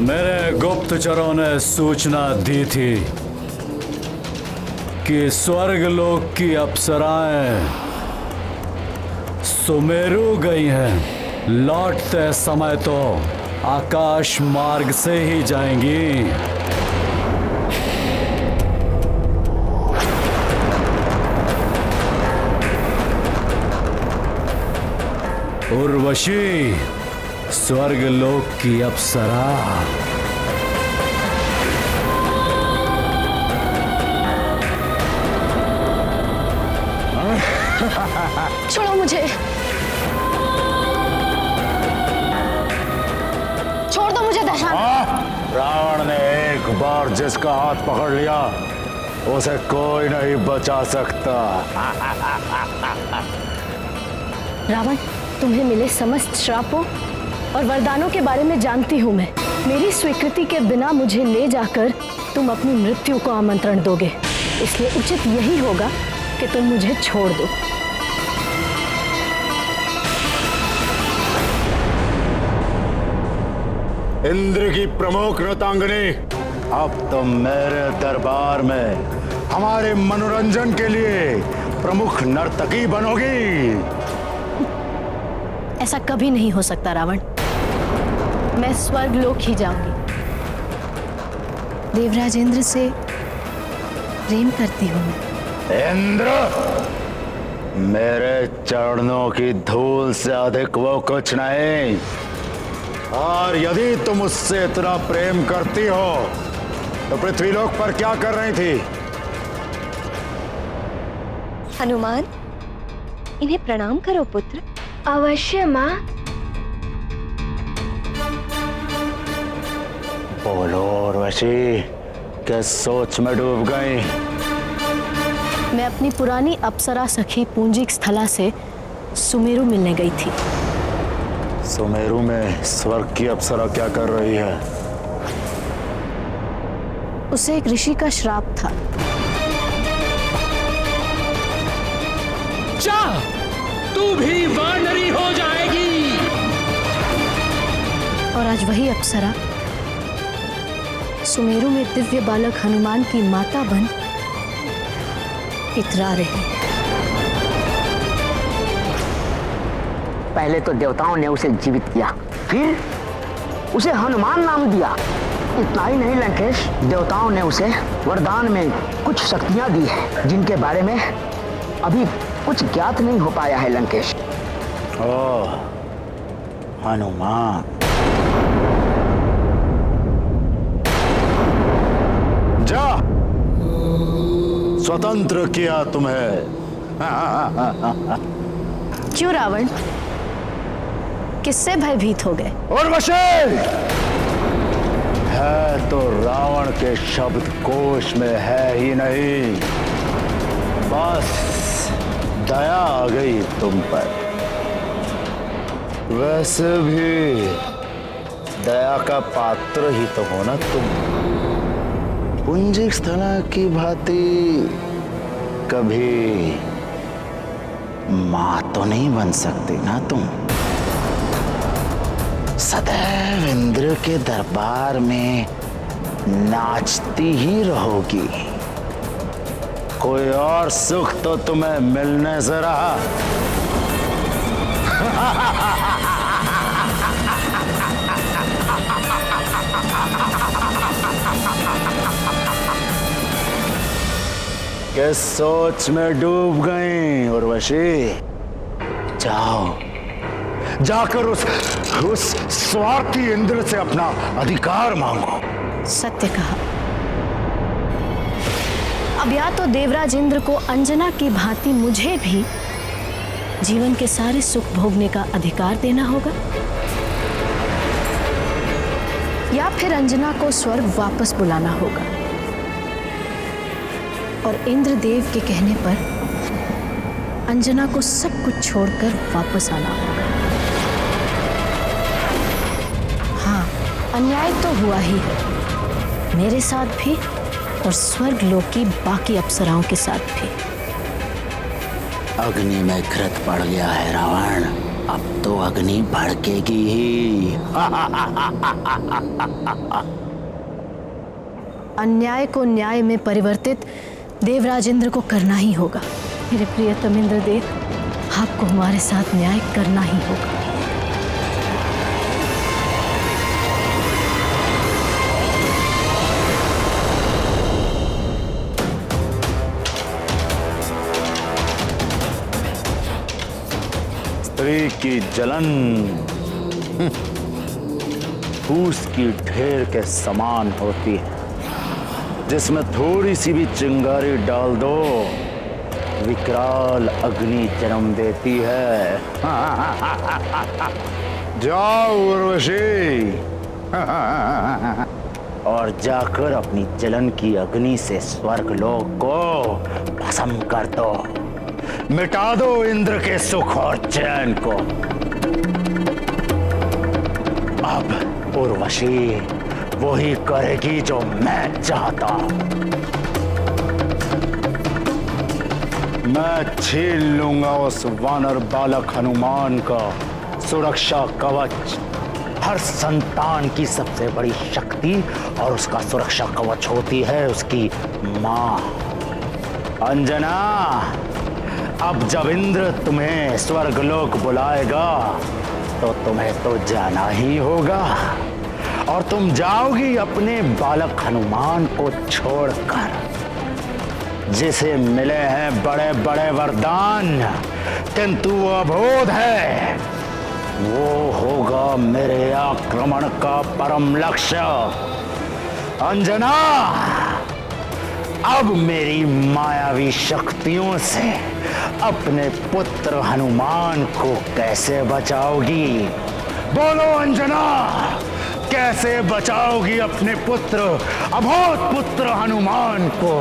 मेरे गुप्तचरों ने सूचना दी थी कि स्वर्गलोक की अप्सराएं सुमेरु गई हैं। लौटते समय तो आकाश मार्ग से ही जाएंगी। उर्वशी स्वर्गलोक की अप्सरा। छोड़ो मुझे, छोड़ दो मुझे दशानन। रावण ने एक बार जिसका हाथ पकड़ लिया उसे कोई नहीं बचा सकता। रावण, तुम्हें मिले समस्त श्रापों और वरदानों के बारे में जानती हूँ मैं। मेरी स्वीकृति के बिना मुझे ले जाकर तुम अपनी मृत्यु को आमंत्रण दोगे, इसलिए उचित यही होगा कि तुम मुझे छोड़ दो। इंद्र की प्रमुख नृतांगनी, अब तुम मेरे दरबार में हमारे मनोरंजन के लिए प्रमुख नर्तकी बनोगी। ऐसा कभी नहीं हो सकता रावण। मैं स्वर्गलोक ही जाऊंगी। देवराज इंद्र से प्रेम करती हूँ मैं। इंद्र, मेरे चरणों की धूल से अधिक वो कुछ नहीं। और यदि तुम उससे इतना प्रेम करती हो तो पृथ्वीलोक पर क्या कर रही थी? हनुमान, इन्हें प्रणाम करो पुत्र। अवश्य माँ। बोलो उर्वशी, किस सोच में डूब गई? मैं अपनी पुरानी अप्सरा सखी पुंजिक स्थला से सुमेरु मिलने गई थी। सुमेरु में स्वर्ग की अप्सरा क्या कर रही है? उसे एक ऋषि का श्राप था। जा, तू भी वानरी हो जाएगी। और आज वही अप्सरा सुमेरु में दिव्य बालक हनुमान की माता बन इतरा रही। पहले तो देवताओं ने उसे जीवित किया, फिर उसे हनुमान नाम दिया। इतना ही नहीं लंकेश, देवताओं ने उसे वरदान में कुछ शक्तियां दी है जिनके बारे में अभी कुछ ज्ञात नहीं हो पाया है लंकेश। ओह, हनुमान। जा, स्वतंत्र किया तुम्हें। क्यों रावण, किससे भयभीत हो गए? उर्वशी, है तो रावण के शब्द कोश में है ही नहीं, बस दया आ गई तुम पर। वैसे भी दया का पात्र ही तो हो ना तुम। पुंजिक स्थला की भांति कभी मां तो नहीं बन सकती ना तुम। सदैव इंद्र के दरबार में नाचती ही रहोगी। कोई और सुख तो तुम्हें मिलने से रहा। किस सोच में डूब गई उर्वशी? जाओ, जाकर उस स्वार्थी इंद्र से अपना अधिकार मांगो। सत्य कहा। अब या तो देवराज इंद्र को अंजना की भांति मुझे भी जीवन के सारे सुख भोगने का अधिकार देना होगा, या फिर अंजना को स्वर्ग वापस बुलाना होगा और इंद्रदेव के कहने पर अंजना को सब कुछ छोड़कर वापस आना होगा। हाँ, अन्याय तो हुआ ही है, मेरे साथ भी और स्वर्ग लोक की बाकी अप्सराओं के साथ भी। अग्नि में घृत पड़ गया है रावण, अब तो अग्नि भड़केगी ही। अन्याय को न्याय में परिवर्तित देवराजेंद्र को करना ही होगा। मेरे प्रियतम इंद्रदेव, आपको हमारे साथ न्याय करना ही होगा। स्त्री की जलन फूस की ढेर के समान होती है, जिसमें थोड़ी सी भी चिंगारी डाल दो विकराल अग्नि जन्म देती है। जाओ उर्वशी और जाकर अपनी जलन की अग्नि से स्वर्गलोक को भस्म कर दो, मिटा दो इंद्र के सुख और चैन को। अब उर्वशी वही करेगी जो मैं चाहता हूं। मैं छीन लूंगा उस वानर बालक हनुमान का सुरक्षा कवच। हर संतान की सबसे बड़ी शक्ति और उसका सुरक्षा कवच होती है उसकी मां। अंजना, अब जब इंद्र तुम्हें स्वर्गलोक बुलाएगा तो तुम्हें तो जाना ही होगा, और तुम जाओगी अपने बालक हनुमान को छोड़कर, जिसे मिले हैं बड़े बड़े वरदान किंतु वो अबोध है। वो होगा मेरे आक्रमण का परम लक्ष्य। अंजना, अब मेरी मायावी शक्तियों से अपने पुत्र हनुमान को कैसे बचाओगी? बोलो अंजना, कैसे बचाओगी अपने पुत्र, अबोध पुत्र हनुमान को?